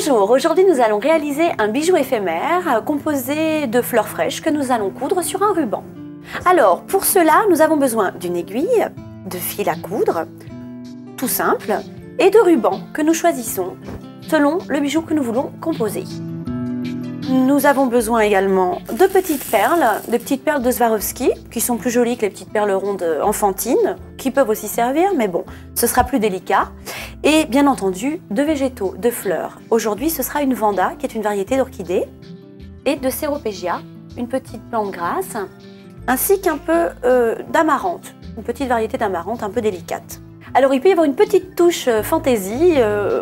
Bonjour, aujourd'hui nous allons réaliser un bijou éphémère composé de fleurs fraîches que nous allons coudre sur un ruban. Alors pour cela, nous avons besoin d'une aiguille, de fil à coudre, tout simple, et de ruban que nous choisissons selon le bijou que nous voulons composer. Nous avons besoin également de petites perles de Swarovski, qui sont plus jolies que les petites perles rondes enfantines, qui peuvent aussi servir, mais bon, ce sera plus délicat. Et bien entendu, de végétaux, de fleurs. Aujourd'hui, ce sera une vanda, qui est une variété d'orchidée, et de Ceropegia, une petite plante grasse, ainsi qu'un peu d'amarante, une petite variété d'amarante un peu délicate. Alors il peut y avoir une petite touche fantaisie,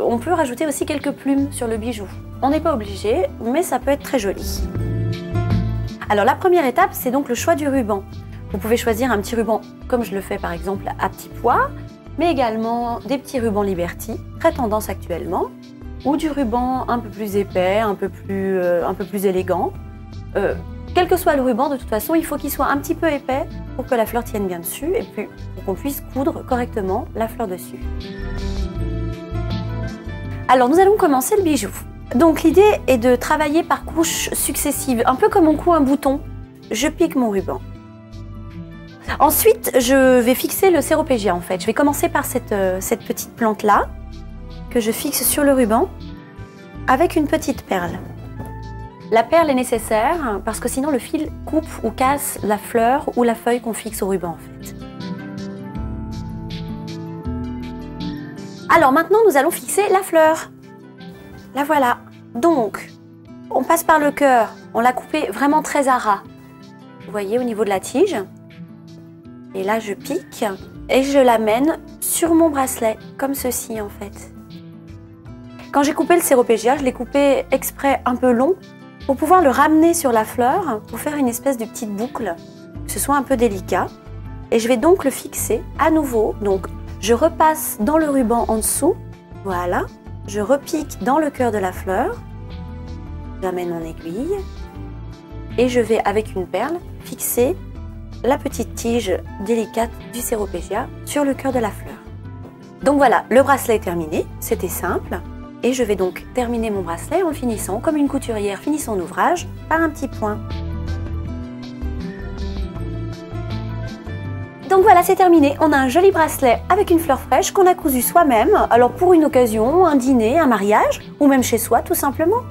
on peut rajouter aussi quelques plumes sur le bijou. On n'est pas obligé, mais ça peut être très joli. Alors la première étape, c'est donc le choix du ruban. Vous pouvez choisir un petit ruban, comme je le fais par exemple à petits pois, mais également des petits rubans Liberty, très tendance actuellement, ou du ruban un peu plus épais, un peu plus élégant. Quel que soit le ruban, de toute façon, il faut qu'il soit un petit peu épais pour que la fleur tienne bien dessus et puis pour qu'on puisse coudre correctement la fleur dessus. Alors nous allons commencer le bijou. Donc l'idée est de travailler par couches successives, un peu comme on coud un bouton. Je pique mon ruban. Ensuite, je vais fixer le Ceropegia en fait. Je vais commencer par cette petite plante là, que je fixe sur le ruban, avec une petite perle. La perle est nécessaire parce que sinon le fil coupe ou casse la fleur ou la feuille qu'on fixe au ruban en fait. Alors maintenant nous allons fixer la fleur. La voilà. Donc on passe par le cœur, on l'a coupé vraiment très à ras. Vous voyez au niveau de la tige. Et là je pique et je l'amène sur mon bracelet comme ceci en fait. Quand j'ai coupé le Ceropegia, je l'ai coupé exprès un peu long pour pouvoir le ramener sur la fleur, pour faire une espèce de petite boucle, que ce soit un peu délicat. Et je vais donc le fixer à nouveau. Donc je repasse dans le ruban en dessous, voilà. Je repique dans le cœur de la fleur, j'amène mon aiguille et je vais avec une perle fixer la petite tige délicate du Ceropegia sur le cœur de la fleur. Donc voilà, le bracelet est terminé, c'était simple. Et je vais donc terminer mon bracelet en finissant, comme une couturière finit son ouvrage, par un petit point. Donc voilà, c'est terminé. On a un joli bracelet avec une fleur fraîche qu'on a cousu soi-même. Alors pour une occasion, un dîner, un mariage, ou même chez soi tout simplement.